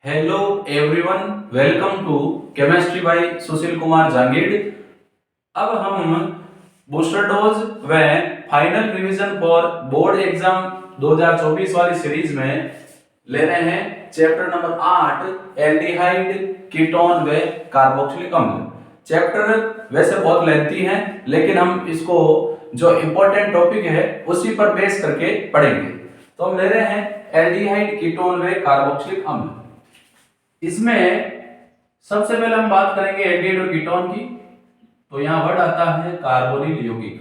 Hello everyone, welcome to chemistry by Sushil Kumar Jangid. अब हम booster dose व final revision for board exam 2024 वाली series में ले रहे हैं चैप्टर नंबर 8 एल्डिहाइड, कीटोन व कार्बोक्सिलिक अम्ल। चैप्टर वैसे बहुत लेंथी है, लेकिन हम इसको जो इंपॉर्टेंट टॉपिक है उसी पर बेस करके पढ़ेंगे। तो हम ले रहे हैं एल्डिहाइड, कीटोन व कार्बोक्सिलिक अम्ल। इसमें सबसे पहले हम बात करेंगे एल्डिहाइड और कीटोन की। तो यहां वर्ड आता है कार्बोनिल यौगिक।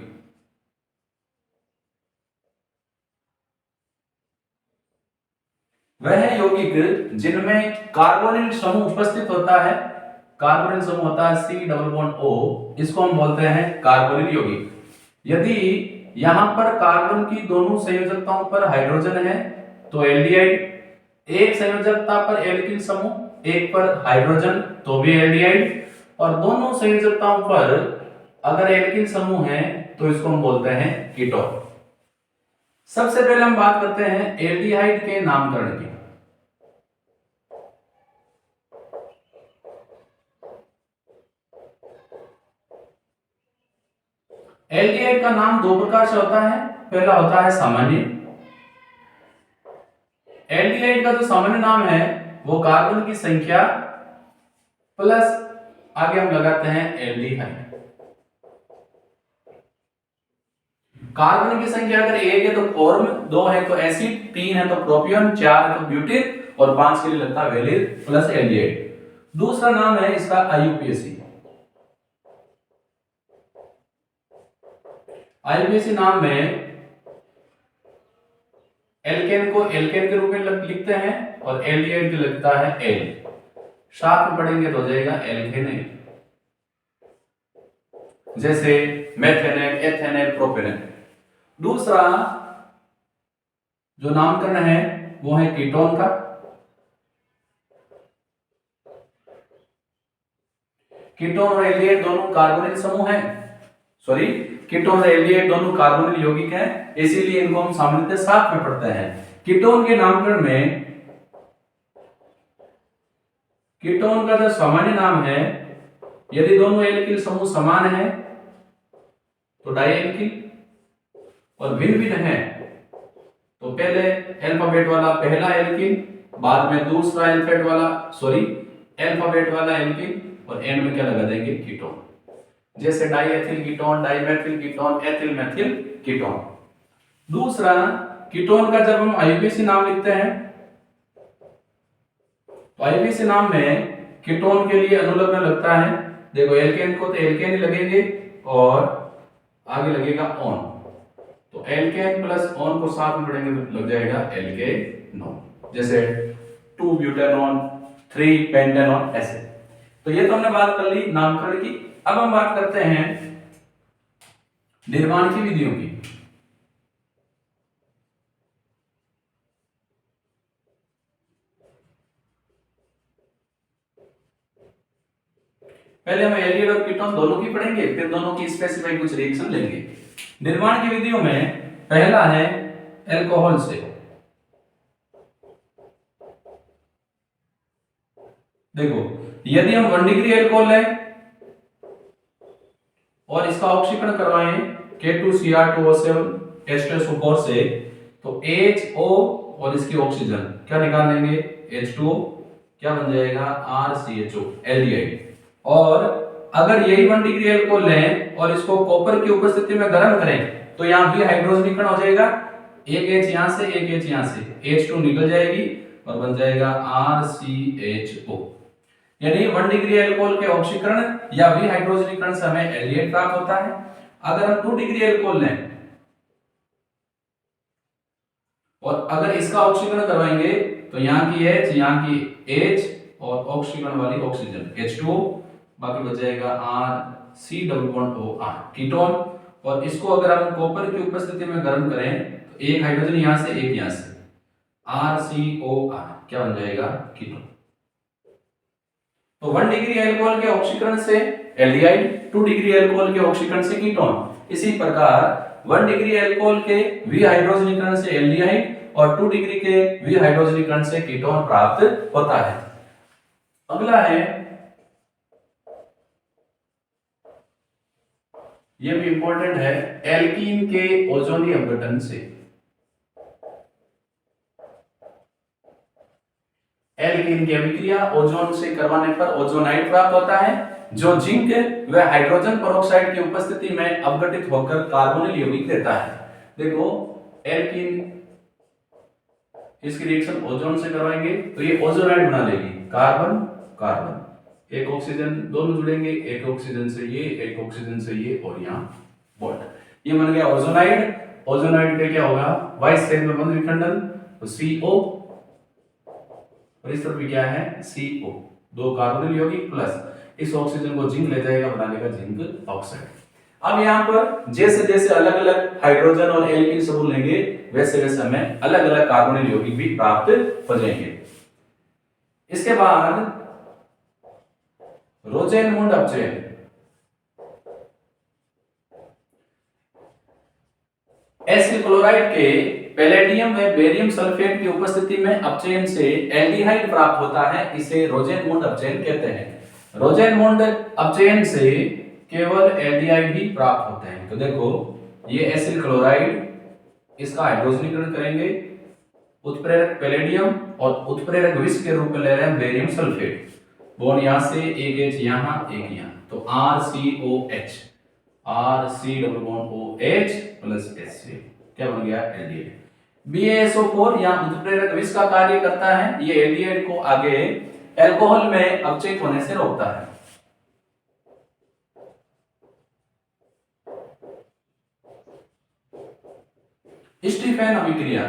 वह यौगिक जिनमें कार्बोनिल समूह उपस्थित होता है, कार्बोनिल समूह होता है C डबल बॉन्ड O, इसको हम बोलते हैं कार्बोनिल यौगिक। यदि यहां पर कार्बन की दोनों संयोजकताओं पर हाइड्रोजन है तो एल्डिहाइड, एक संयोजकता पर एल्किल समूह, एक पर हाइड्रोजन तो भी एल्डिहाइड, और दोनों संयोजकताओं पर अगर एल्किल समूह है तो इसको हम बोलते हैं कीटोन। सबसे पहले हम बात करते हैं एल्डिहाइड के नामकरण की। एल्डिहाइड का नाम दो प्रकार से होता है। पहला होता है सामान्य। एल्डिहाइड का जो सामान्य नाम है वो कार्बन की संख्या प्लस आगे हम लगाते हैं एल्डिहाइड। कार्बन की संख्या अगर एक है तो फॉर्म, दो है तो एसिड, तीन है तो प्रोपियन, चार है तो ब्यूटेन और पांच के लिए लगता है वेलिन प्लस एल्डिहाइड। दूसरा नाम है इसका आईयूपीएसी। आईयूपीएसी नाम में एल्केन को एल्केन के रूप में लिखते हैं और एल्डिहाइड के लगता है एल। साथ में पढ़ेंगे तो हो जाएगा एल्केनेट, जैसे मेथेनेट, एथेनेट, प्रोपेनेट। दूसरा जो नामकरण है वो है कीटोन का। कीटोन और एल्डिहाइड दोनों कार्बोनिल समूह हैं, सॉरी, कीटोन और एल्डिहाइड दोनों कार्बोनिल यौगिक हैं, इसीलिए इनको हम सामान्यतः साथ में पढ़ते हैं। कीटोन के नामकरण में कीटोन का जो सामान्य नाम है, यदि दोनों एल्किल समूह समान है तो डाइएल्किल, और भिन्न भिन्न है तो पहले अल्फाबेट वाला पहला एल्किल, बाद में दूसरा अल्फाबेट वाला एल्किल, और एंड में क्या लगा देंगे कीटोन, जैसे diethyl ketone, dimethyl ketone, ethyl methyl ketone. दूसरा, कीटोन का जब हम आईयूपीएसी नाम लिखते हैं तो आईयूपीएसी नाम में कीटोन के लिए अनुलग्न लगता है। देखो एल्केन को तो एल्केन ही लगेंगे और आगे लगेगा ऑन, तो एल्केन प्लस ऑन को साथ में पढ़ेंगे तो लग जाएगा एल्केनोन, जैसे 2 ब्यूटेनॉन, 3 पेंटेनॉन, ऐसे। तो ये तो हमने बात कर ली नामकरण की। अब हम बात करते हैं निर्माण की विधियों की। पहले हम एल्डिहाइड और कीटोन दोनों की पढ़ेंगे, फिर दोनों की स्पेसिफाई कुछ रिएक्शन लेंगे। निर्माण की विधियों में पहला है अल्कोहल से। देखो, यदि हम 1 डिग्री अल्कोहल लें और इसका ऑक्सीकरण करवाएं K2Cr2O7 H2SO4 से, तो HO और इसकी ऑक्सीजन क्या निकाल लेंगे H2O, क्या बन जाएगा RCHO, एल्डिहाइड। और अगर यही 1 डिग्री अल्कोहल लें और इसको कॉपर की उपस्थिति में गर्म करें तो यहां भी हाइड्रोजनीकरण हो जाएगा, एक H यहां से, एक H यहां से, H2 निकल जाएगी और बन जाएगा RCHO। यानी 1 डिग्री अल्कोहल के ऑक्सीकरण या भी हाइड्रोजनीकरण से हमें एल्डिहाइड प्राप्त होता है। अगर हम 2 डिग्री अल्कोहल लें और अगर इसका ऑक्सीकरण करवाएंगे तो यहाँ की H, यहाँ की H और ऑक्सीकरण वाली ऑक्सीजन H2O, बाकी बच जाएगा RC≡OR, कीटोन। और इसको अगर हम कॉपर की उपस्थिति में गर्म करें तो एक हाइड्रोजन यहां से, एक यहां से, RCOR, क्या बन जाएगा कीटोन। तो 1 डिग्री अल्कोहल के ऑक्सीकरण से एल्डिहाइड, 2 डिग्री अल्कोहल के ऑक्सीकरण से कीटोन। इसी प्रकार 1 डिग्री अल्कोहल के विहाइड्रोजनीकरण से एल्डिहाइड और 2 डिग्री के विहाइड्रोजनीकरण से कीटोन प्राप्त होता है। अगला है, ये भी इंपॉर्टेंट है, एल्कीन के ओजोनी अपघटन से। एल्कीन की अभिक्रिया ओजोन से करवाने पर ओजोनाइड प्राप्त होता है, जो जिंक व हाइड्रोजन पेरोक्साइड की उपस्थिति में अपघटित होकर कार्बोनिल यौगिक देता है। देखो एल्कीन, इसकी रिएक्शन ओजोन से करवाएंगे तो ये ओजोनाइड बना लेगी, कार्बन कार्बन, एक ऑक्सीजन, दोनों जुड़ेंगे, एक ऑक्सीजन से ये, एक ऑक्सीजन से ये, और यहाँ बॉन्ड, ये बन गया ओजोनाइड। ओजोनाइड का क्या होगा, वाइस शेल में बंद विखंडन, तो CO, और इस तरफ भी क्या है CO, दो कार्बोनिल यौगिक प्लस इस ऑक्सीजन को जिंक ले जाएगा, बना लेगा जिंक ऑक्साइड। अब यहाँ पर जैसे जैसे अलग अलग हाइड्रोजन और एल्कीन समूह लेंगे वैसे वैसे हमें अलग अलग कार्बोनिल यौगिक भी प्राप्त हो जाएंगे। इसके बाद रोजेनमुंड अपचयन, एसिल क्लोराइड के पैलेडियम व बेरियम सल्फेट की उपस्थिति में अपचयन से एल्डिहाइड प्राप्त होता है, इसे रोजेनमुंड अपचयन कहते हैं। रोजेनमुंड अपचयन से केवल एल्डिहाइड ही प्राप्त होते हैं। तो देखो ये एसिल क्लोराइड, इसका हाइड्रोजनीकरण करेंगे, उत्प्रेरक पैलेडियम और उत्प्रेरक विष के रूप में ले रहे हैं बेरियम सल्फेट, बॉन्ड यहां से एक H यहां एक यहां, तो RCOH, RC double bond OH plus HCl, क्या बन गया एल्डिहाइड। BaSO4 यहां उत्प्रेरक विष का कार्य करता है, ये एल्डिहाइड को आगे अल्कोहल में अपचयित होने से रोकता है। स्टीफेन अभिक्रिया,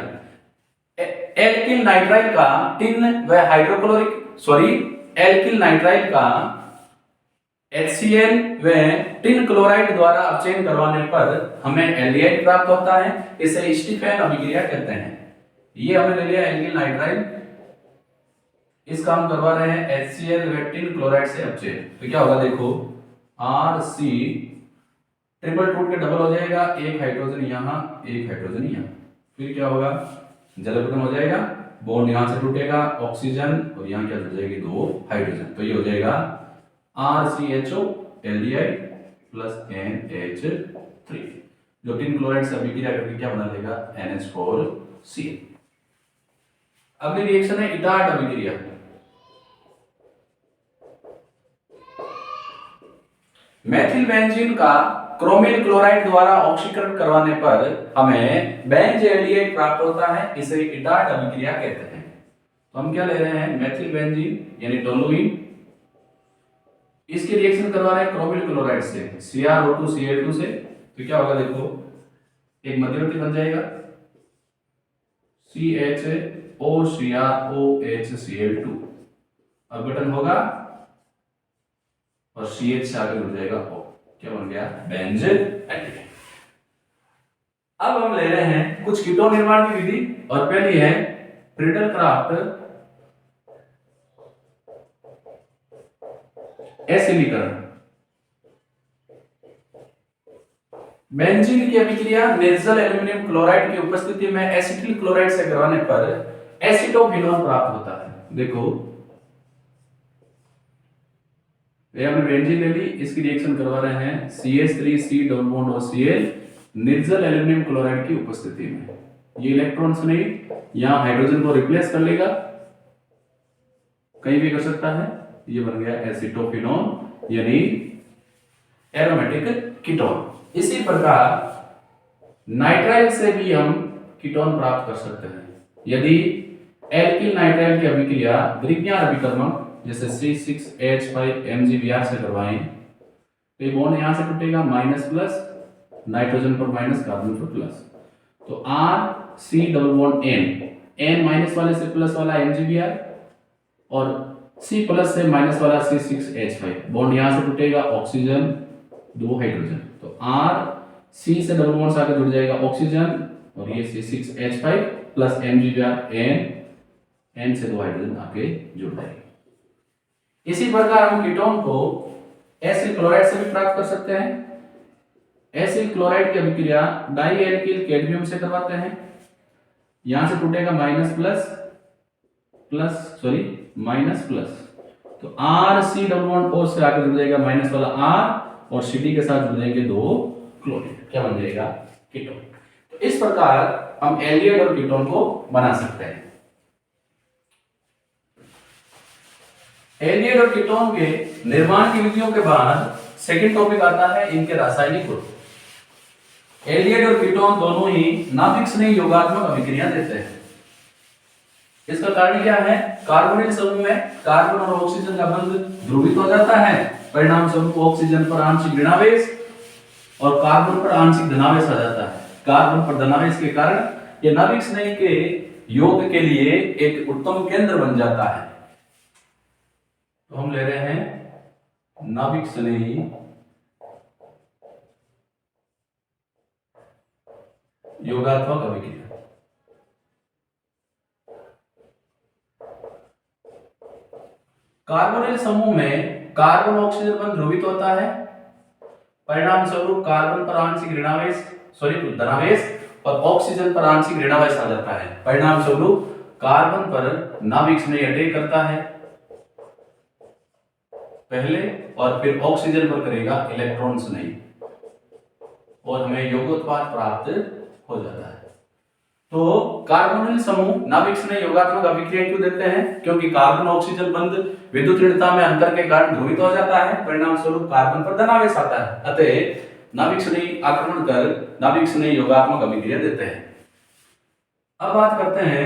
एल्किल नाइट्राइल का टिन व एल्किल नाइट्राइल का HCl व टिन क्लोराइड द्वारा अपचयन करवाने पर हमें एल्डिहाइड प्राप्त होता है, इसे स्टीफेन अभिक्रिया कहते हैं। ये हमने ले लिया एल्किल नाइट्राइल, इसका हम करवा रहे हैं HCl व टिन क्लोराइड से अपचयन, तो क्या होगा देखो RC ट्रिपल टूट के डबल हो जाएगा, एक हाइड्रोजन यहाँ एक हाइड्रोजन यहाँ, फिर क्या होगा जलविघटन हो जाएगा, बॉन्ड यहां से टूटेगा, ऑक्सीजन और यहाँ क्या जुड़ जाएगी दो हाइड्रोजन, तो ये हो जाएगा RCHO एल्डिहाइड प्लस NH3, जो टिन क्लोराइड से अभिक्रिया करके क्या बना लेगा NH4Cl। अगली रिएक्शन है इटार्ट अभिक्रिया, मेथिल बेंजीन का क्रोमिल क्लोराइड द्वारा ऑक्सीकरण करवाने पर हमें बेंज एल्डिहाइड प्राप्त होता है, इसे इटार्ट अभिक्रिया कहते हैं। तो हम क्या ले रहे हैं मेथिल बेंजीन यानी टोलुइन, इसकी रिएक्शन करवा रहे हैं क्रोमिल क्लोराइड से CrO2Cl2 से, तो क्या होगा देखो एक मध्यवर्ती बन जाएगा CHOCrOHCl2, अपघटन होगा और CH से आगे जुड़ जाएगा O, क्या बन गया बेंज एल्डिहाइड। अब हम ले रहे हैं कुछ कीटोन निर्माण की विधि, और पहली है फ्रीडल-क्राफ्ट एसिलीकरण। बेंजीन की अभिक्रिया निर्जल एल्युमिनियम क्लोराइड की उपस्थिति में एसिटिल क्लोराइड से करवाने पर एसिटोफिनोन प्राप्त होता है। देखो ये हमने बेंजीन ले ली, इसकी रिएक्शन करवा रहे हैं CH3C डबल बॉन्ड और Cl निर्जल एल्युमिनियम क्लोराइड की उपस्थिति में, ये इलेक्ट्रॉन्स नहीं यहां हाइड्रोजन को रिप्लेस कर लेगा, कहीं भी कर सकता है, ये बन गया एसिटोफिनोन यानी एरोमेटिक कीटोन। इसी प्रकार नाइट्राइल से भी हम कीटोन प्राप्त कर सकते हैं। यदि एल्किल नाइट्राइल की अभिक्रिया द्वितीयार अभिकर्मक जैसे C6H5MgBr से करवाएं तो ये बॉन्ड यहां से टूटेगा, माइनस प्लस, नाइट्रोजन पर माइनस, कार्बन पर प्लस, तो RC double bond N minus वाले से प्लस वाला MgBr और C प्लस से माइनस वाला C6H5, बॉन्ड यहां से टूटेगा, ऑक्सीजन दो हाइड्रोजन, तो RC से डबल बॉन्ड से आगे जुड़ जाएगा ऑक्सीजन और ये C6H5 प्लस MgBr N से दो हाइड्रोजन आगे जुड़ जाएगा। इसी प्रकार हम कीटोन को एसिल क्लोराइड से भी प्राप्त कर सकते हैं। एसिल क्लोराइड की अभिक्रिया डाई एल्किल कैडमियम से करवाते हैं, यहां से टूटेगा माइनस प्लस, तो R C double bond O से आकर जुड़ जाएगा माइनस वाला आर और सी डी के साथ जुड़ जाएंगे दो क्लोरीन, क्या बन जाएगा कीटोन। तो इस प्रकार हम एल्डिहाइड और कीटोन को बना सकते हैं। एल्डिहाइड और कीटोन के निर्माण की विधियों के बाद सेकंड टॉपिक आता है इनके रासायनिक गुण। एल्डिहाइड और कीटोन दोनों ही नाभिक स्नेही योगात्मक अभिक्रिया देते हैं। इसका कारण क्या है? कार्बोनिल समूह में कार्बन और ऑक्सीजन का बंध ध्रुवित हो जाता है, परिणाम स्वरूप ऑक्सीजन पर आंशिक ऋणावेश और कार्बन पर आंशिक धनावेश आ जाता है। कार्बन पर धनावेश के कारण यह नाभिक स्नेही के योग के लिए एक उत्तम केंद्र बन जाता है। तो हम ले रहे हैं नाभिक स्नेही योगात्मक अभिक्रिया। कार्बोनिल समूह में कार्बन ऑक्सीजन बंध ध्रुवित होता है, परिणाम स्वरूप कार्बन पर आंशिक धनावेश और ऑक्सीजन पर आंशिक ऋणावेश आ जाता है। परिणाम स्वरूप कार्बन पर नाभिक स्नेही अटैक करता है पहले और फिर ऑक्सीजन पर करेगा इलेक्ट्रॉन स्नेही और हमें योगोत्पाद प्राप्त हो जाता है। तो कार्बोनिल समूह नाभिक स्नेही योगात्मक अभिक्रिया क्यों देते हैं? क्योंकि कार्बन ऑक्सीजन बंध विद्युत ऋणता में अंतर के कारण ध्रुवित हो जाता है, परिणाम स्वरूप कार्बन पर धनावेश आता है। अतः नाभिक स्नेही आक्रमण कर नाभिक स्नेही योगात्मक अभिक्रिया देते हैं। अब बात करते हैं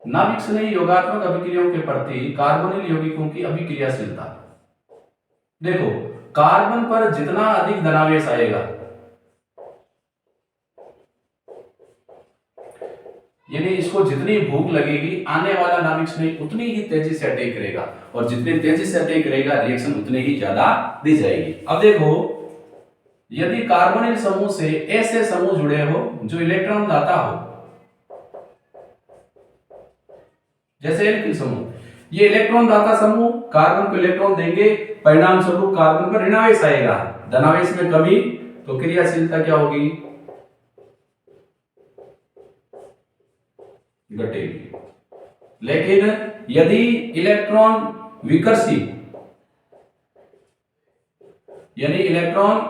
नाभिक स्नेही योगात्मक अभिक्रियाओं के प्रति कार्बोनिल यौगिकों की अभिक्रियाशीलता। देखो, कार्बन पर जितना अधिक धनावेश आएगा, यानी इसको जितनी भूख लगेगी, आने वाला नाभिक स्नेही उतनी ही तेजी से अटैक करेगा और जितनी तेजी से अटैक करेगा रिएक्शन उतनी ही ज्यादा दी जाएगी। अब देखो, यदि कार्बोनिल समूह से ऐसे समूह जुड़े हो जो इलेक्ट्रॉन दाता हो, जैसे एल्किल समूह, ये इलेक्ट्रॉन दाता समूह कार्बन को इलेक्ट्रॉन देंगे, परिणाम स्वरूप कार्बन पर ऋणावेश आएगा, धनावेश में कमी, तो क्रियाशीलता क्या होगी? घटेगी। लेकिन यदि इलेक्ट्रॉन विकर्षी यानी इलेक्ट्रॉन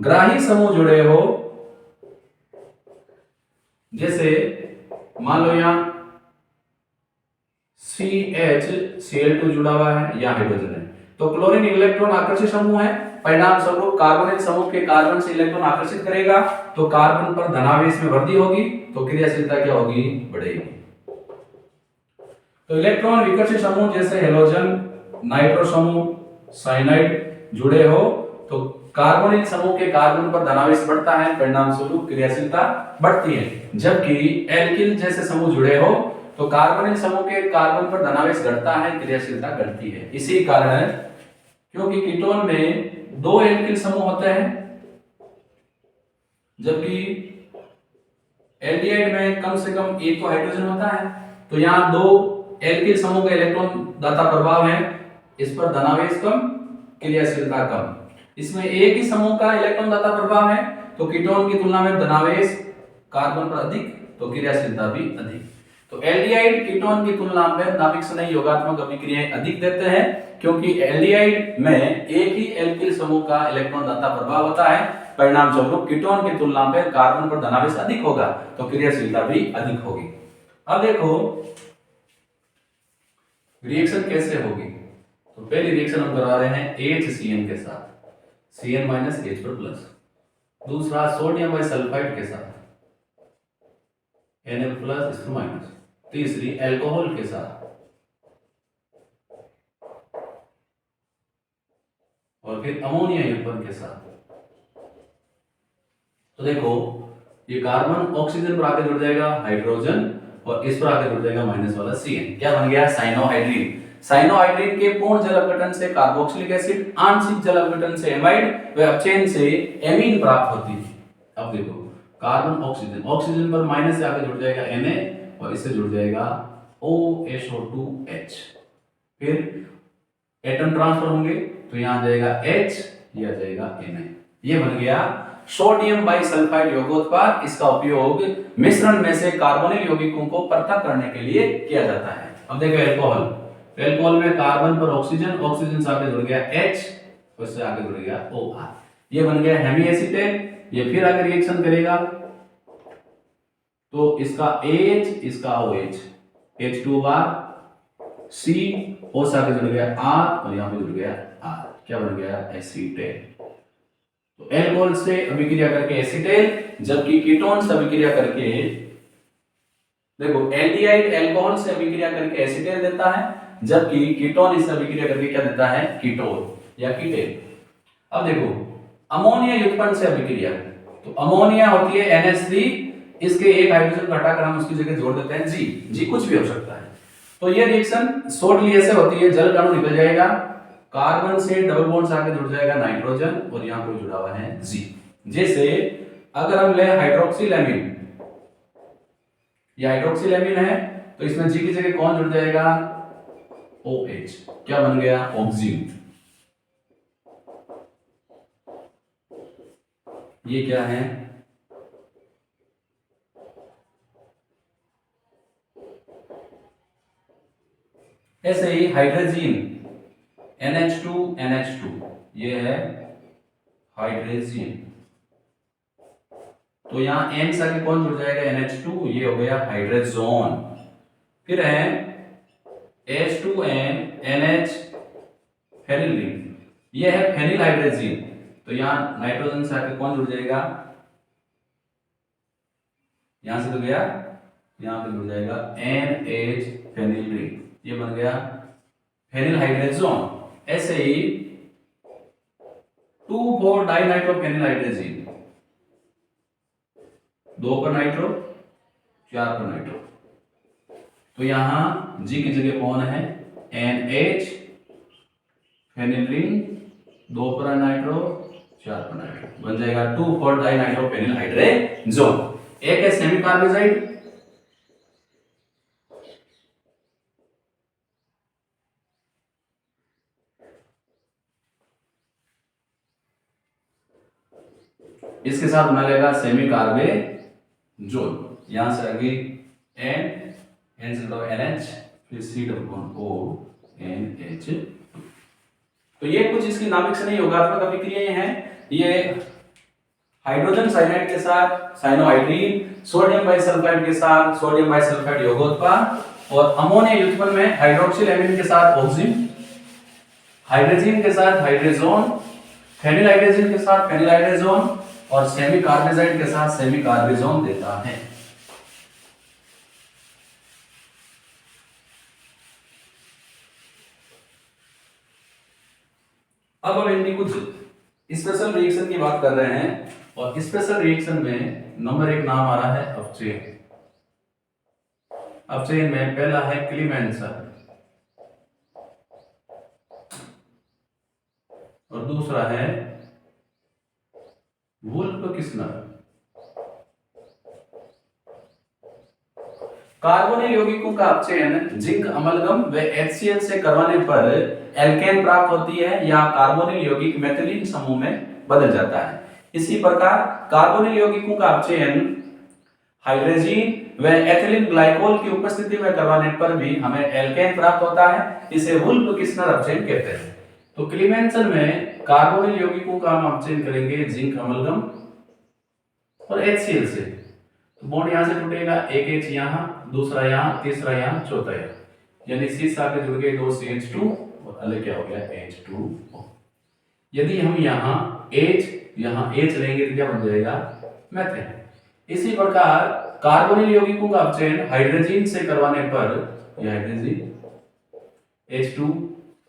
ग्राही समूह जुड़े हो, जैसे मान लो यहां CH जुड़ा हुआ है या हाइड्रोजन है, तो क्लोरीन इलेक्ट्रॉन आकर्षित समूह है, परिणाम स्वरूप कार्बोनिल समूह के कार्बन से इलेक्ट्रॉन आकर्षित करेगा, तो कार्बन पर धनावेश में वृद्धि होगी, तो क्रियाशीलता क्या होगी? बढ़ेगी। तो इलेक्ट्रॉन विकर्षी समूह जैसे हेलोजन, नाइट्रो समूह, साइनाइड जुड़े हो, तो कार्बोनिल समूह के कार्बन पर धनावेश बढ़ता है, परिणाम स्वरूप क्रियाशीलता बढ़ती है। जबकि एल्किल जैसे समूह जुड़े हो, तो कार्बोनिल समूह के कार्बन पर धनावेश घटता है, क्रियाशीलता घटती है। इसी कारण क्योंकि कीटोन में दो एल्किल समूह होते हैं, जबकि एल्डिहाइड में कम से कम एक तो हाइड्रोजन होता है, तो यहाँ दो एल्किल समूह का इलेक्ट्रॉन दाता प्रभाव है, इस पर धनावेश कम, क्रियाशीलता कम। इसमें एक ही समूह का इलेक्ट्रॉन दाता प्रभाव है, तो कीटोन की तुलना में धनावेश कार्बन पर अधिक, तो क्रियाशीलता भी अधिक। तो एल्डिहाइड कीटोन की तुलना में नाभिक स्नेही योगात्मक अभिक्रियाएं अधिक देते हैं, क्योंकि एल्डिहाइड में एक ही एल्किल समूह का इलेक्ट्रॉन दाता प्रभाव होता है, परिणाम स्वरूप कीटोन की तुलना में कार्बन पर धनावेश अधिक होगा, तो क्रियाशीलता भी अधिक होगी। अब देखो रिएक्शन कैसे होगी। तो पहली रिएक्शन हम करा रहे हैं HCN के साथ, Cn माइनस H पर प्लस। दूसरा सोडियम बाइसल्फाइड के साथ, Nl प्लस इस पर माइनस। तीसरी अल्कोहल के साथ, और फिर अमोनिया युग्मन के साथ। तो देखो, ये कार्बन ऑक्सीजन पर आके जुड़ जाएगा हाइड्रोजन, और इस पर आके जुड़ जाएगा माइनस वाला Cn। क्या बन गया? साइनोहाइड्रीन। साइनोहाइड्रीन के पूर्ण जल अपघटन से कार्बोक्सिलिक एसिड, आंशिक जल अपघटन से एमाइड व अपचयन से एमीन प्राप्त होती है। अब देखो, कार्बन ऑक्सीजन, ऑक्सीजन पर माइनस से आके जुड़ जाएगा Na और इससे जुड़ जाएगा OSO2H। फिर एटम ट्रांसफर होंगे, तो यहाँ आ जाएगा H, ये आ जाएगा Na। ये बन गया सोडियम बाइसल्फाइड यौगोत्पाद। इसका उपयोग मिश्रण में से कार्बोनिल यौगिकों को पृथक करने के लिए किया जाता है। अब देखो अल्कोहल, एल्कोहल में कार्बन पर ऑक्सीजन, ऑक्सीजन से आगे जुड़ गया H, उससे आगे जुड़ गया OR, ये बन गया हेमी एसीटेट। ये फिर अगर रिएक्शन करेगा तो इसका H, इसका OH, H2O बार, C, O से आगे जुड़ गया R और यहाँ पे जुड़ गया R, क्या बन गया एसीटेट। तो एल्कोहल से अभिक्रिया करके एसीटेट, जबकि कीटोन से अभिक्रिया करके, देखो एल्डिहाइड एल्कोहल से अभिक्रिया करके एसीटेट देता है, जबकि कीटोन इससे अभिक्रिया करके क्या देता है कीटोन या कीटेन। अब देखो अमोनिया युग्मन से अभिक्रिया, तो अमोनिया होती है NH3, इसके एक हाइड्रोजन को हटाकर हम उसकी जगह जोड़ देते हैं G कुछ भी हो सकता है। तो ये रिएक्शन शॉर्टली ऐसे होती है, जल अणु निकल जाएगा, कार्बन से डबल बॉन्ड से आगे जुड़ जाएगा नाइट्रोजन और यहाँ पे जुड़ा हुआ है G। जैसे अगर हम ले हाइड्रोक्सिलेमिन, ये हाइड्रोक्सिलेमिन है, तो इसमें G की जगह कौन जुड़ जाएगा OH, क्या बन गया ऑक्सीन। ये क्या है ऐसे ही हाइड्रोजीन NH2, ये है हाइड्रोजीन, तो यहाँ N से आगे कौन जुड़ जाएगा NH2, ये हो गया हाइड्रोजोन। फिर है H2N NH फेनिल रिंग, ये है फेनिल हाइड्रोजीन, तो यहाँ नाइट्रोजन से आके कौन जुड़ जाएगा, यहां से तो गया, यहाँ पे जुड़ जाएगा NH फेनिल रिंग, ये बन गया फेनिल हाइड्रोजोन। ऐसे ही 2,4 डाइनाइट्रो फेनिल हाइड्रोजीन, 2 पर नाइट्रो 4 पर नाइट्रो, तो यहां G की जगह कौन है NH फेनिल रिंग, 2 पर नाइट्रो 4 पर नाइट्रो, बन जाएगा 2,4 डाइनाइट्रो फेनिल हाइड्रोजोन। एक है सेमी कार्बोजाइड, इसके साथ बना लेगा सेमी कार्बेजोन, यहां से आगे N से मतलब NH, फिर C+O NH। तो ये कुछ इसकी नाभिक से नहीं योगात्मक अभिक्रियाएं हैं, ये हाइड्रोजन साइनाइड के साथ साइनोहाइड्रीन, सोडियम बाइसल्फाइड के साथ सोडियम बाइसल्फाइड यौगोत्पाद, और अमोनिया युग्मन में हाइड्रोक्सिलेमिन के साथ ऑक्सीन, हाइड्रोजीन के साथ हाइड्रोजोन, फेनिल हाइड्रोजीन के साथ फेनिल हाइड्रोजोन, और सेमी कार्बोजाइड के साथ सेमी कार्बोजोन देता है। अब हम इनकी कुछ स्पेशल रिएक्शन की बात कर रहे हैं, और स्पेशल रिएक्शन में नंबर 1 नाम आ रहा है अपचयन। अपचयन में पहला है क्लीमेंसन और दूसरा है वुल्फ-किस्नर। कार्बोनिल यौगिकों का अपचयन जिंक अमलगम व HCl से करवाने पर एल्केन प्राप्त होती है, या कार्बोनिल यौगिक मेथिलीन समूह में बदल जाता है। इसी प्रकार कार्बोनिल यौगिकों का अपचयन हाइड्रोजीन व एथिलीन ग्लाइकोल की उपस्थिति में करवाने पर भी हमें एल्केन प्राप्त होता है, इसे वुल्फ-किस्नर अपचयन कहते हैं। तो क्लीमेंसन में कार्बोनिल यौगिकों का हम अपचयन करेंगे जिंक अमलगम और HCl से, तो बॉन्ड यहां से टूटेगा, एक H यहां, दूसरा यहां, तीसरा यहां, चौथा यहां, यानी C से आगे जुड़ गए 2 CH2 और अलग क्या हो गया H2O। यदि हम यहां H लेंगे तो क्या बन जाएगा मेथेन। इसी प्रकार कार्बोनिल यौगिकों का अपचयन हाइड्रोजीन से करवाने पर यह हाइड्रोजीन H2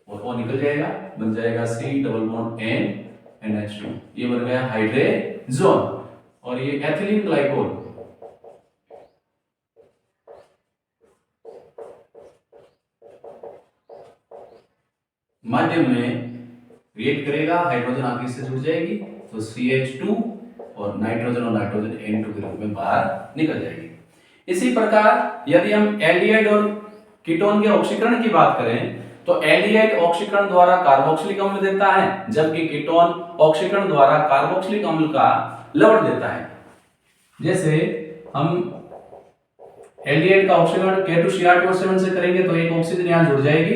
और O निकल जाएगा, बन जाएगा C+N NH2, ये बन गया हाइड्रोजोन। और ये एथिलीन ग्लाइकोल माध्यम में रिएक्ट करेगा, हाइड्रोजन आगे से जुड़ जाएगी, तो CH2 और नाइट्रोजन N2 के रूप में बाहर निकल जाएगी। इसी प्रकार यदि हम एल्डिहाइड और कीटोन के ऑक्सीकरण की बात करें, तो एल्डिहाइड ऑक्सीकरण द्वारा कार्बोक्सिलिक अम्ल देता है, जबकि कीटोन ऑक्सीकरण द्वारा कार्बोक्सिलिक अम्ल का लवण देता है। जैसे हम एल्डिहाइड का ऑक्सीकरण K2Cr2O7 से करेंगे तो एक ऑक्सीजन यहां जुड़ जाएगी,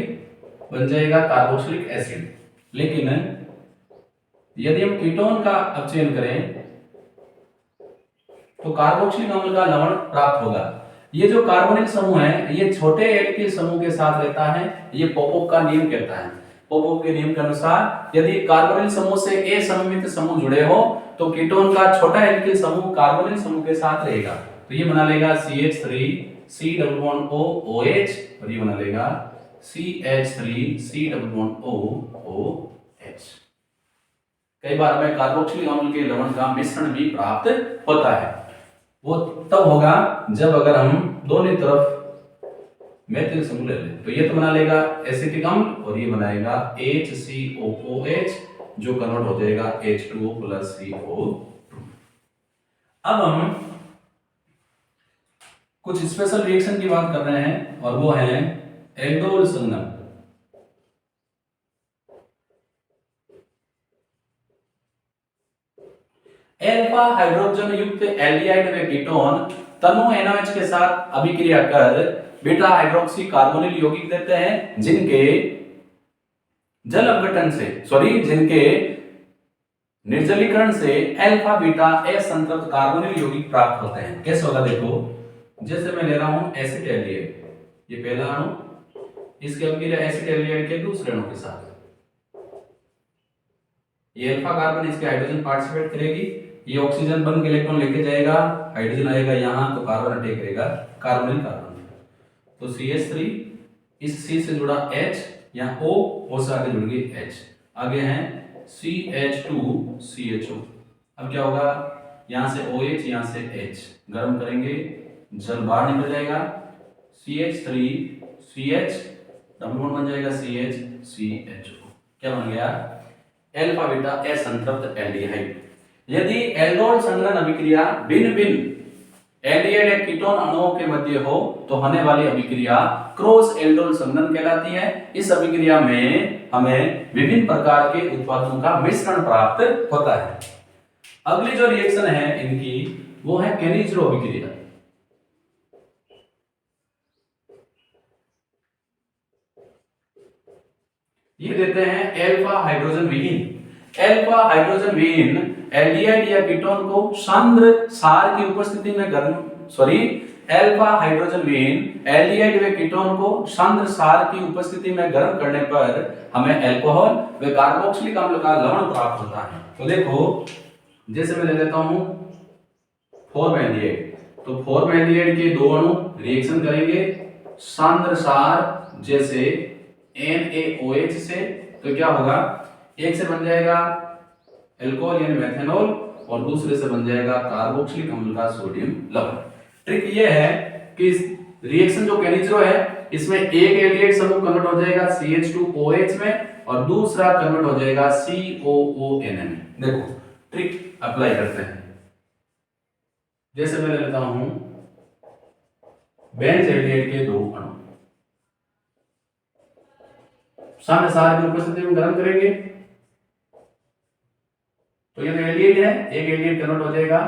बन जाएगा कार्बोक्सिलिक एसिड। लेकिन यदि हम कीटोन का अपचयन करें तो कार्बोक्सिलिक अम्ल का लवण प्राप्त होगा। ये जो कार्बोनिल समूह है ये छोटे एल्किल समूह के साथ रहता है, ये पोपोव का नियम कहता है। पोपोव के नियम के अनुसार यदि कार्बोनिल समूह से असममित समूह जुड़े हो तो कीटोन का छोटा एल्किल समूह कार्बोनिल समूह के साथ रहेगा। तो ये बना लेगा CH3 C double bond O OH और ये बना लेगा CH3 C double bond O OH। कई बार हमें कार्बोक्सिलिक अम्ल के लवण का मिश्रण भी प्राप्त होता है। वो तब होगा जब अगर हम दोनों तरफ मेथिल समूह ले लें। तो ये तो बना लेगा एसिटिक अम्ल और ये बनाएगा HCOOH जो कन्वर्ट हो जाएगा H2O प्लस CO2। अब हम कुछ स्पेशल रिएक्शन की बात कर रहे हैं और वो है एल्डोल संघनन। अल्फा हाइड्रोजन युक्त एल्डिहाइड व कीटोन तनु NaOH के साथ अभिक्रिया कर बीटा हाइड्रोक्सी कार्बोनिल यौगिक देते हैं जिनके जिनके निर्जलीकरण से अल्फा बीटा असंतृप्त कार्बोनिल यौगिक प्राप्त होते हैं। कैसे होगा देखो, जैसे मैं ले रहा हूं एसिड एल्डिहाइड, ये पहला अणु, इसकी अभिक्रिया एसिड एल्डिहाइड के दूसरे अणु के साथ, ये अल्फा कार्बन इसके हाइड्रोजन पार्टिसिपेट करेगी, ये ऑक्सीजन बन के इलेक्ट्रॉन लेके जाएगा, हाइड्रोजन आएगा यहां तो कार्बन अटैक करेगा कार्बोनिल कार्बन। तो CH3 इस C से जुड़ा H, यहां O से आगे जुड़ गई H, आगे है CH2 CHO। अब क्या होगा, यहां से OH यहां से H, गर्म करेंगे जल बाहर निकल जाएगा, CH3 CH डबल बॉन्ड बन जाएगा CH CHO। क्या बन गया, अल्फा बीटा असंतृप्त एल्डिहाइड। यदि एल्डोल संघनन अभिक्रिया भिन्न भिन्न एल्डिहाइड या कीटोन अणुओं के मध्य हो तो होने वाली अभिक्रिया क्रॉस एल्डोल संघनन कहलाती है। इस अभिक्रिया में हमें विभिन्न प्रकार के उत्पादों का मिश्रण प्राप्त होता है। अगली जो रिएक्शन है इनकी वो है केनिज़रो अभिक्रिया। ये देते हैं अल्फा हाइड्रोजन विहीन। अल्फा हाइड्रोजन विहीन एल्डिहाइड या कीटोन को सांद्र सार की उपस्थिति में अल्फा हाइड्रोजन विहीन एल्डिहाइड व कीटोन को सांद्र सार की उपस्थिति में गर्म करने पर हमें अल्कोहल व कार्बोक्सिलिक अम्ल का लवण प्राप्त होता है। तो देखो, जैसे मैं ले लेता हूं फॉर्मल्डिहाइड, तो फॉर्मल्डिहाइड के दो अणु रिएक्शन करेंगे सांद्र सार जैसे NaOH से, तो क्या होगा, एक से बन जाएगा अल्कोहल यानी मेथनॉल और दूसरे से बन जाएगा कार्बोक्सिलिक अम्ल का सोडियम लवण। ट्रिक ये है कि रिएक्शन जो केनिज़रो है इसमें एक एल्डिहाइड समूह कन्वर्ट हो जाएगा CH2OH में और दूसरा कन्वर्ट हो जाएगा COON में। देखो ट्रिक अप्लाई करते हैं। जैसे मैं ले लेता हूं बेंज एल्डिहाइड के दो अणु, सामने सार की उपस्थिति में गर्म करेंगे तो ये एल्डिहाइड है, एक एल्डिहाइड कन्वर्ट हो जाएगा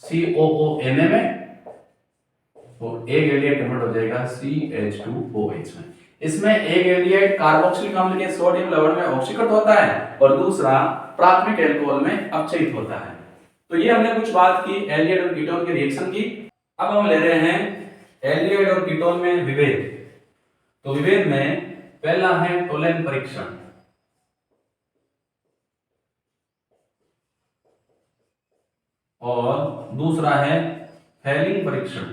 COON में और एक एल्डिहाइड कन्वर्ट हो जाएगा CH2OH में। इसमें एक एल्डिहाइड कार्बोक्सिलिक अम्ल के सोडियम लवण में ऑक्सीकृत होता है और दूसरा प्राथमिक अल्कोहल में अपचयित होता है। तो ये हमने कुछ बात की एल्डिहाइड और कीटोन के रिएक्शन की। अब हम ले रहे हैं एल्डिहाइड और कीटोन में विभेद। तो विभेद में पहला है टोलेन परीक्षण और दूसरा है फेलिंग परीक्षण।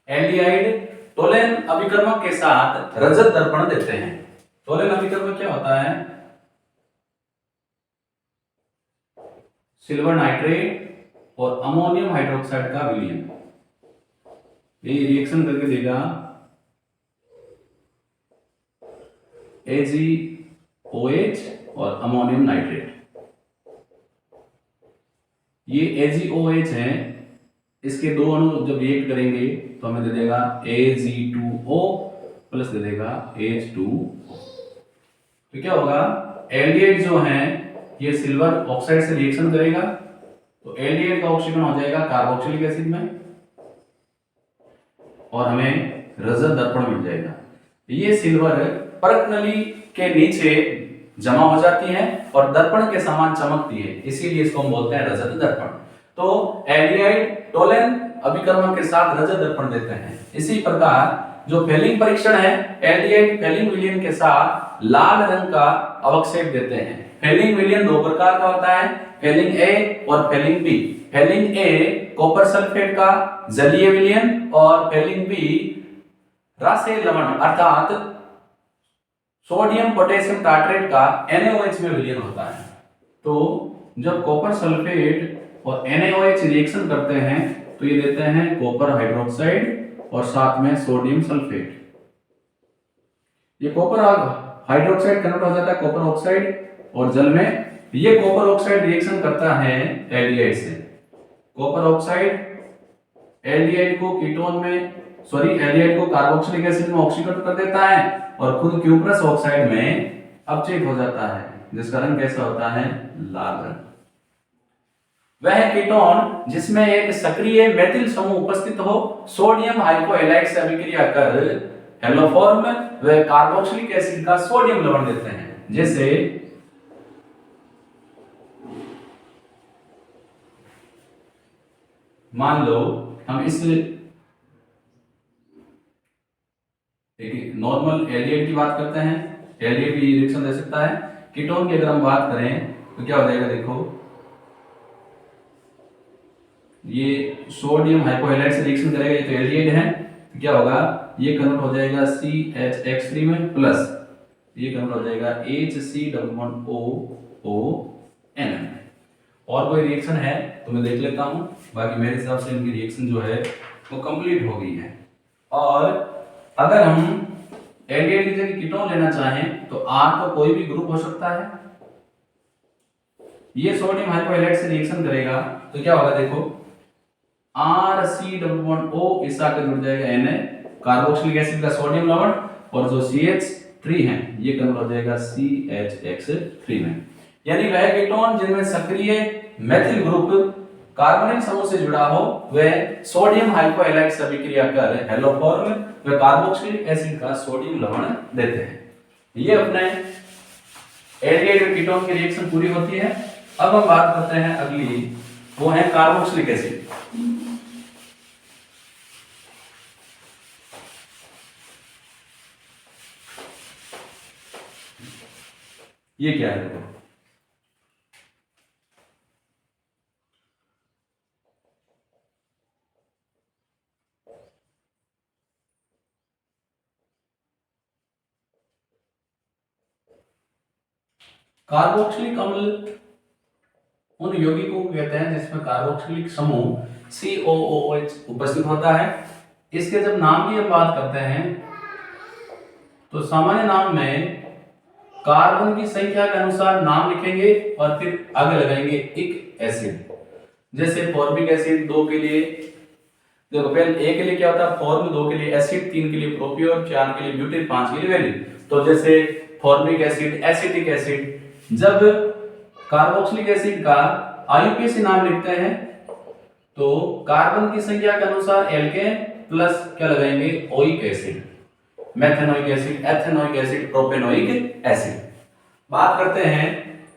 एल्डिहाइड टोलेन अभिकर्मक के साथ रजत दर्पण देते हैं। टोलेन अभिकर्मक क्या होता है, सिल्वर नाइट्रेट और अमोनियम हाइड्रोक्साइड का विलयन, ये रिएक्शन करके देगा AgOH और अमोनियम नाइट्रेट। ये AgOH है, इसके दो अणु जब रिएक्ट करेंगे तो हमें दे देगा Ag2O प्लस दे देगा H2O। तो क्या होगा, एल्डिहाइड जो है ये सिल्वर ऑक्साइड से रिएक्शन करेगा तो एल्डिहाइड का ऑक्सीकरण हो जाएगा कार्बोक्सिलिक एसिड में और हमें रजत दर्पण मिल जाएगा। ये सिल्वर परत नली के नीचे जमा हो जाती है और दर्पण के समान चमकती है, इसीलिए इसको हम बोलते हैं रजत दर्पण। तो एल्डिहाइड टोलेन अभिकर्मक के साथ रजत दर्पण देते हैं। इसी प्रकार जो फेलिंग परीक्षण है, एल्डिहाइड फेलिंग विलयन के साथ लाल रंग का अवक्षेप देते हैं। फेलिंग विलयन दो प्रकार का होता है, फेलिंग ए और Fehling B. Fehling A copper sulphate का जलीय विलयन और फेलिंग बी रासेय लवण अर्थात सोडियम पोटेशियम टार्ट्रेट का NaOH में विलयन होता है। तो जब कॉपर सल्फेट और NaOH रिएक्शन करते हैं तो ये देते हैं कॉपर हाइड्रोक्साइड और साथ में सोडियम सल्फेट। ये कॉपर हाइड्रोक्साइड कन्वर्ट हो जाता है कॉपर ऑक्साइड और जल में। ये कॉपर ऑक्साइड रिएक्शन करता है एल्डिहाइड से। कॉपर ऑक्साइड एल्डिहाइड को कीटोन में एल्डिहाइड को कार्बोक्सिलिक एसिड में ऑक्सीकृत कर देता है और खुद क्यूप्रस ऑक्साइड में अपचयित हो जाता है, जिसका रंग कैसा होता है? लाल रंग। वह कीटोन जिसमें एक सक्रिय मेथिल समूह उपस्थित हो सोडियम हाइपोहैलाइड से अभिक्रिया कर हेलोफॉर्म व कार्बोक्सिलिक एसिड का सोडियम लवण देते हैं। जैसे मान लो हम इस नॉर्मल एल्डिहाइड की बात करते हैं, एल्डिहाइड भी रिएक्शन दे सकता है। कीटोन की अगर हम बात करें तो क्या हो जाएगा? देखो ये सोडियम हाइपोहैलाइड से रिएक्शन करेगा, ये तो एल्डिहाइड है, तो क्या होगा? ये कन्वर्ट हो जाएगा CHX3 में प्लस ये कन्वर्ट हो जाएगा HC11OON। और कोई रिएक्शन है तो मैं देख लेता हूं, बाकी मेरे हिसाब से इनकी रिएक्शन जो है वो कंप्लीट हो गई है। और अगर हम एल्डिहाइड की जगह कीटोन लेना चाहें तो R तो कोई भी ग्रुप हो सकता है। ये सोडियम हाइपोहैलाइड से रिएक्शन करेगा तो क्या होगा? देखो RC11O इस आकर जुड़ जाएगा Na कार्बोक्सिलिक एसिड का सोडियम लवण और जो CH3 है ये कन्वर्ट हो जाएगा CHX3 में। यानी वह कीटोन जिनमें सक्रिय मेथिल ग्रुप कार्बोनिल समूह से जुड़ा हो वह सोडियम हाइपोहैलाइड से अभिक्रिया कर हेलोफॉर्म व कार्बोक्सिलिक एसिड का सोडियम लवण देते हैं। ये अपने एल्डिहाइड और कीटोन की रिएक्शन पूरी होती है। अब हम बात करते हैं अगली, वो है कार्बोक्सिलिक एसिड। ये क्या है? देखो कार्बोक्सिलिक अम्ल उन यौगिकों को कहते हैं जिसमें कार्बोक्सिलिक समूह COOH उपस्थित होता है। इसके जब नाम की हम बात करते हैं तो सामान्य नाम में कार्बन की संख्या के अनुसार नाम लिखेंगे और फिर आगे लगाएंगे एक एसिड। जैसे फॉर्मिक एसिड 2 के लिए, देखो पहले ए के लिए क्या होता है? फॉर्म, 2 के लिए एसिड, 3 के लिए प्रोपियोन, 4 के लिए ब्यूटेन, 5 के लिए वैलिन। तो जैसे फॉर्मिक एसिड, एसिटिक एसिड, जब कार्बोक्सिलिक एसिड का आईयूपीएसी नाम लिखते हैं तो कार्बन की संख्या के अनुसार एल्केन प्लस क्या लगाएंगे? Oic acid, methanoic acid, ethanoic acid, propanoic acid. बात करते हैं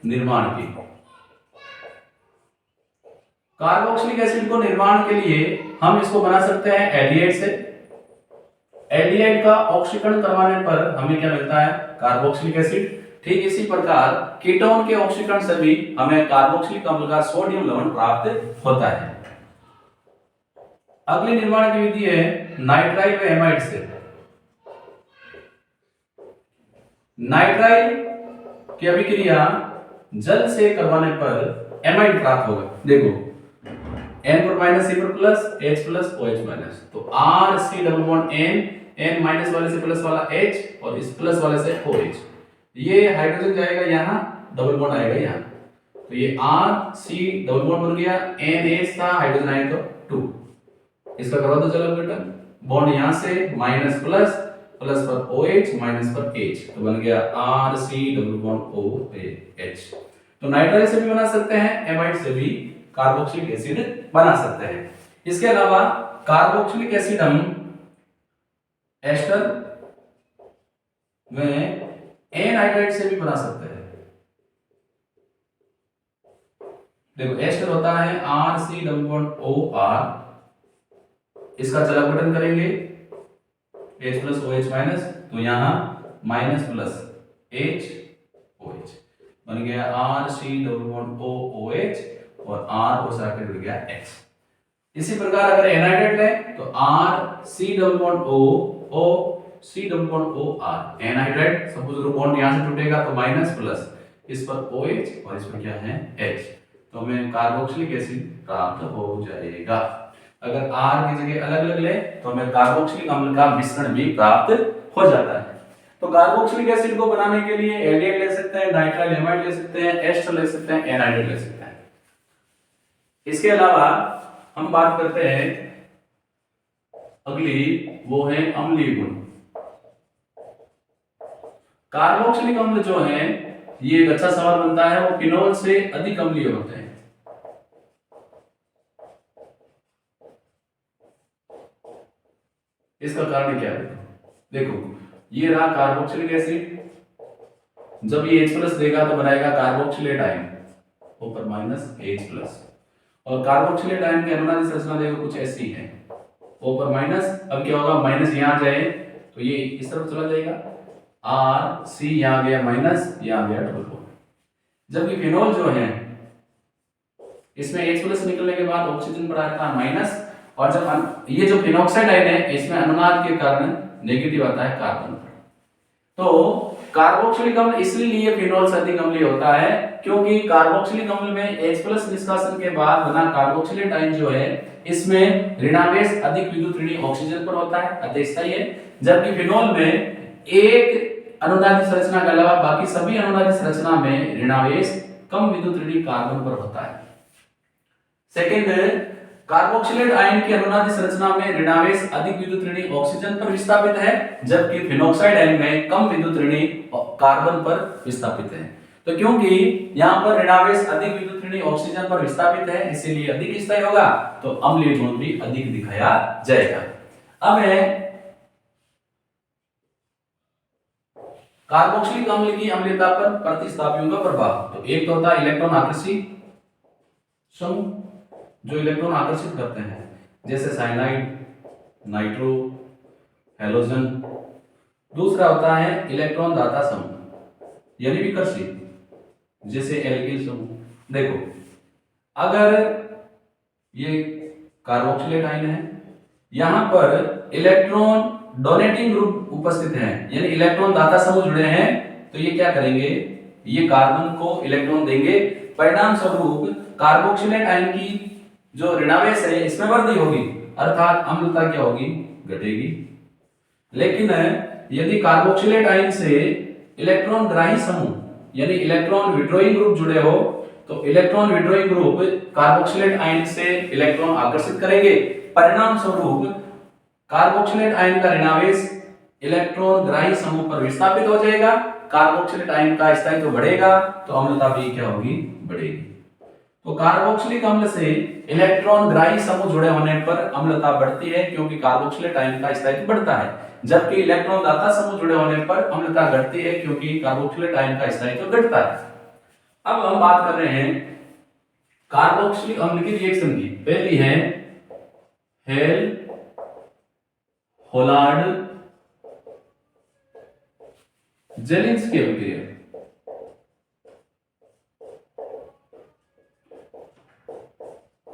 निर्माण की। कार्बोक्सिलिक एसिड को निर्माण के लिए हम इसको बना सकते हैं एल्डिहाइड से। एल्डिहाइड का ऑक्सीकरण करवाने पर हमें क्या मिलता है? Carboxylic acid. ठीक इसी प्रकार कीटोन के ऑक्सीकरण से भी हमें कार्बोक्सिलिक अम्ल का सोडियम लवण प्राप्त होता है। अगली निर्माण की विधि है नाइट्राइल व एमाइड से। नाइट्राइल की अभिक्रिया जल से करवाने पर एमाइड प्राप्त होगा। देखो N पर माइनस C पर plus H plus OH minus, तो RC11N, N माइनस वाले से प्लस वाला H और इस प्लस वाले से OH। ये हाइड्रोजन जाएगा यहाँ, डबल बॉन्ड आएगा यहाँ, तो ये RC डबल बॉन्ड बन गया। NH था, हाइड्रोजन आए तो 2, इसका करवा दो चलो बेटा, बॉन्ड यहाँ से माइनस प्लस, प्लस पर OH माइनस पर H, तो बन गया RC डबल बॉन्ड OH। तो नाइट्राइल से भी बना सकते हैं, एमाइड से भी कार्बोक्सिलिक एसिड बना सकते हैं। इसके अलावा कार्बोक्सिलिक एसिड हम एस्टर व एनहाइड्राइड से भी बना सकते हैं। देखो एस्टर होता है RC≡OR, इसका चलक गठन करेंगे H प्लस OH माइनस, तो यहाँ माइनस प्लस H OH बन गया RC≡OH और R को साथ जुड़ गया H। इसी प्रकार अगर एनहाइड्राइड लें तो RC≡OR anhydride, suppose group bond यहां से टूटेगा तो माइनस प्लस इस पर OH और इस पर क्या है H, तो हमें कार्बोक्सिलिक एसिड प्राप्त हो जाएगा। अगर R की जगह अलग अलग ले तो हमें कार्बोक्सिलिक अम्ल का मिश्रण भी प्राप्त हो जाता है। तो कार्बोक्सिलिक एसिड को बनाने के लिए एल्डिहाइड ले सकते हैं, नाइट्राइल एमाइड ले सकते हैं, एस्टर ले सकते हैं, एनहाइड्राइड ले सकते हैं। इसके अलावा हम बात करते हैं अगली, वो है अम्लीय गुण। कार्बोक्सिलिक अम्ल जो है, ये एक अच्छा सवाल बनता है, वो फिनोल से अधिक अम्लीय होते हैं। इसका कारण क्या है? देखो ये रहा कार्बोक्सिलिक एसिड, जब ये H+ देगा तो बनाएगा कार्बोक्सिलेट आयन, ऊपर माइनस H+, और कार्बोक्सिलेट आयन की अनुनादी संरचना देखो कुछ ऐसी है, ऊपर माइनस, अब क्या होगा माइनस यहां जाए तो ये इस तरफ चला जाएगा, RC यहां गया माइनस, यहां गया डबल बॉन्ड। जबकि फिनोल जो है इसमें H+ निकलने के बाद ऑक्सीजन पर आता है माइनस, और जब ये जो फिनोक्साइड आयन है इसमें अनुनाद के कारण नेगेटिव आता है कार्बन पर। तो कार्बोक्सिलिक अम्ल इसलिए फिनोल से अधिक अम्लीय होता है क्योंकि कार्बोक्सिलिक अम्ल में H+ निष्कासन के बाद बना कार्बोक्सिलेट आयन जो है इसमें ऋणावेश अधिक विद्युत ऋणी ऑक्सीजन पर होता है, अतः स्थायी है। जबकि फिनोल में एक अनुनादी संरचना के अलावा बाकी सभी अनुनादी संरचना में ऋणावेश कम विद्युत ऋणी कार्बन पर होता है। सेकंड, कार्बोक्सिलेट आयन की अनुनादी संरचना में ऋणावेश अधिक विद्युत ऋणी ऑक्सीजन पर विस्थापित है, जबकि फिनोक्साइड आयन में कम विद्युत ऋणी कार्बन पर विस्थापित है। तो क्योंकि यहां पर ऋणावेश अधिक विद्युत ऋणी ऑक्सीजन पर विस्थापित है इसीलिए अधिक स्थायी होगा, तो अम्लीय गुण भी अधिक दिखाया जाएगा। अब है कार्बोक्सिलिक अम्ल की अम्लीयता पर प्रतिस्थापियों का प्रभाव। तो एक तो होता है इलेक्ट्रॉन आकर्षी समूह जो इलेक्ट्रॉन आकर्षित करते हैं, जैसे साइनाइड, नाइट्रो, हैलोजन। दूसरा होता है इलेक्ट्रॉन दाता समूह यानी विकर्षी, जैसे एल्किल समूह। देखो अगर ये कार्बोक्सिलेट आयन है, यहां पर इलेक्ट्रॉन डोनेटिंग ग्रुप उपस्थित है यानी इलेक्ट्रॉन दाता समूह जुड़े हैं, तो ये क्या करेंगे, ये कार्बन को इलेक्ट्रॉन देंगे, परिणाम स्वरूप कार्बोक्सिलेट आयन की जो ऋणावेश है इसमें वृद्धि होगी, अर्थात अम्लता क्या होगी, घटेगी। लेकिन यदि कार्बोक्सिलेट आयन से इलेक्ट्रॉन ग्राही समूह यानी इलेक्ट्रॉन विड्रॉइंग ग्रुप जुड़े हो, तो electron withdrawing group carboxylate ion से इलेक्ट्रॉन आकर्षित करेंगे, परिणाम स्वरूप कार्बोक्सिलेट आयन का ऋणावेश इलेक्ट्रॉन ग्राही समूह पर विस्थापित हो जाएगा, कार्बोक्सिलेट आयन का स्थायित्व बढ़ेगा, तो अम्लता भी क्या होगी, बढ़ेगी। तो कार्बोक्सिलिक अम्ल से इलेक्ट्रॉन ग्राही समूह जुड़े होने पर अम्लता बढ़ती है क्योंकि कार्बोक्सिलेट आयन का स्थायित्व बढ़ता है, जबकि इलेक्ट्रॉन दाता समूह जुड़े होने पर अम्लता घटती है क्योंकि कार्बोक्सिलेट आयन का स्थायित्व घटता है। अब हम बात कर रहे हैं कार्बोक्सिलिक अम्ल की रिएक्शन की। पहली है हेल होलार्ड जेलिंस्की अभिक्रिया।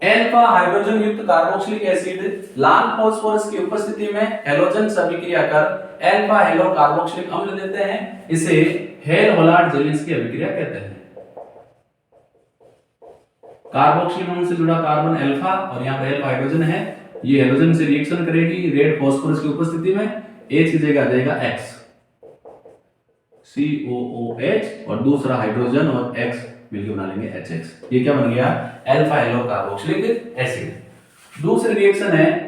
अल्फा हाइड्रोजन युक्त कार्बोक्सिलिक एसिड लाल फास्फोरस की उपस्थिति में हैलोजन से अभिक्रिया कर अल्फा हेलो कार्बोक्सिलिक अम्ल देते हैं, इसे हेल होलार्ड जेलिंस्की अभिक्रिया कहते हैं। कार्बोक्सिलिक अम्ल से जुड़ा कार्बन अल्फा और यहां पर अल्फा हाइड्रोजन है, ये हैलोजन से रिएक्शन करेगी रेड फास्फोरस की उपस्थिति में, H की जगह आ जाएगा X COOH और दूसरा हाइड्रोजन और X मिलकर बना लेंगे HX। ये क्या बन गया, अल्फा हेलो कार्बोक्सिलिक एसिड। दूसरी रिएक्शन है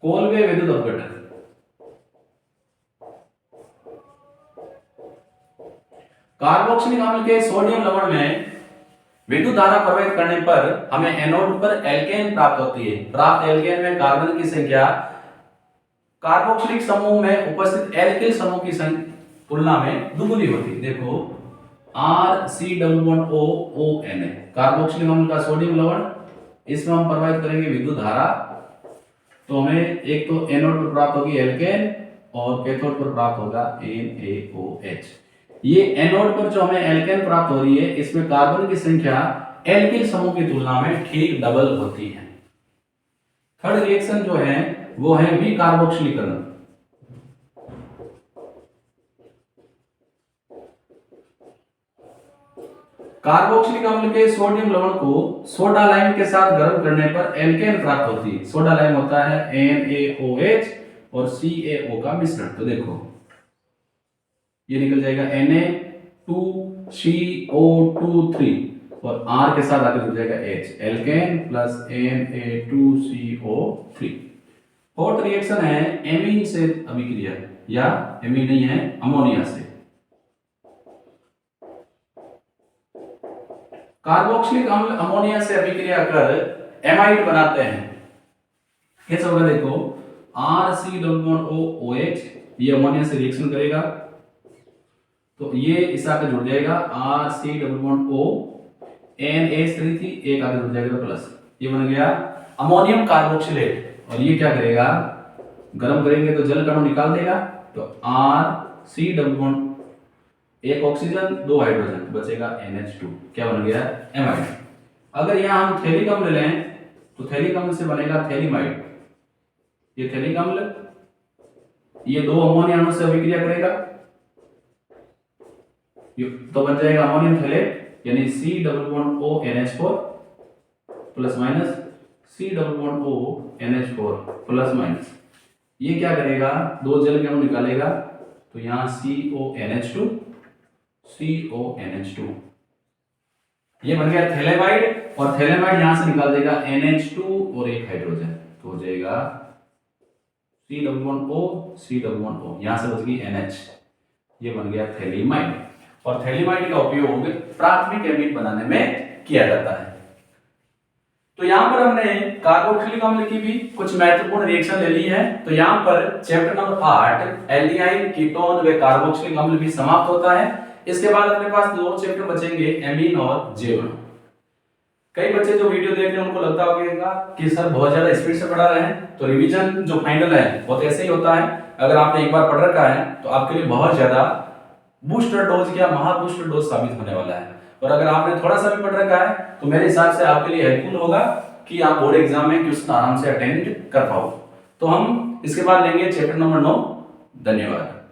कोलवे विद्युत अपघटन। कार्बोक्सिलिक अम्ल के सोडियम लवण में विद्युत धारा प्रवाहित करने पर हमें एनोड पर एल्केन प्राप्त होती है। प्राप्त एल्केन में कार्बन की संख्या कार्बोक्सिलिक समूह में उपस्थित एल्किल समूह की तुलना में दुगुनी होती है। देखो RC11O है कार्बोक्सिलिक अम्ल का सोडियम लवण, इसमें हम प्रवाहित करेंगे विद्युत धारा, तो हमें एक तो एनोड पर प्राप्त होगी एल्केन और कैथोड पर प्राप्त होगा NaOH। ये एनोड पर जो हमें एल्केन प्राप्त हो रही है, इसमें कार्बन की संख्या एल्किल समूह की तुलना में ठीक डबल होती है। थर्ड रिएक्शन जो है वो है विकार्बोक्सिलीकरण। कार्बोक्सिलिक अम्ल के सोडियम लवण को सोडा लाइम के साथ गर्म करने पर एल्केन प्राप्त होती है। सोडा लाइम होता है NaOH और CaO का मिश्रण। तो देखो ये निकल जाएगा Na2CO2 और R के साथ आगे जुड़ जाएगा H, alkane plus Na2CO3। Fourth reaction है एमीन से अभिक्रिया, या एमीन नहीं है, अमोनिया से। कार्बोक्सिलिक अम्ल अमोनिया से अभिक्रिया कर एमाइड बनाते हैं। कैसे होगा देखो RC11OH ये अमोनिया से रिएक्शन करेगा तो ये इस आगे जुड़ जाएगा RC11O, NH3 थी एक आगे जुड़ जाएगा प्लस, ये बन गया अमोनियम कार्बोक्सिलेट। और ये क्या करेगा, गर्म करेंगे तो जल कणों निकाल देगा, तो RC11 एक ऑक्सीजन दो हाइड्रोजन बचेगा NH2, क्या बन गया एमाइड। अगर यहां हम थैलिक अम्ल लें तो थैलिक अम्ल से बनेगा थैलिमाइड। ये थैलिक अम्ल ये दो अमोनिया अणु से अभिक्रिया करेगा तो बन जाएगा अमोनियम थैलेट, यानी C11ONH4 plus minus C11ONH4 plus minus. ये क्या करेगा, दो जल के अणु निकालेगा तो यहां CONH2 CONH2, ये बन गया थैलेमाइड। और थैलेमाइड यहां से निकाल देगा NH2 और एक हाइड्रोजन, तो हो जाएगा C11O C11O, यहां से बच गई NH, ये बन गया थैलीमाइड। और थैलीमाइड का उपयोग प्राथमिक एमीन बनाने में किया जाता है। तो यहां पर हमने कार्बोक्सिलिक अम्ल की भी कुछ महत्वपूर्ण रिएक्शन ले ली है। तो यहां पर चैप्टर नंबर 8 एल्डिहाइड, कीटोन व कार्बोक्सिलिक अम्ल भी समाप्त होता है। इसके बाद अपने पास दो चैप्टर बचेंगे, एमीन और जैव। कई बच्चे जो वीडियो देख रहे हैं उनको लगता होगा कि सर बहुत ज्यादा स्पीड से पढ़ा रहे हैं, तो रिवीजन जो फाइनल है वो तो ऐसे ही होता है। अगर आपने एक बार पढ़ रखा है तो आपके लिए बहुत ज्यादा बूस्टर डोज या महा बूस्टर डोज साबित होने वाला है। और अगर आपने थोड़ा सा भी पढ़ रखा है तो मेरे हिसाब से आपके लिए हेल्पफुल होगा कि आप बोर्ड एग्जाम में क्वेश्चन आराम से अटेंड कर पाओ। तो हम इसके बाद लेंगे चैप्टर नंबर 9। धन्यवाद।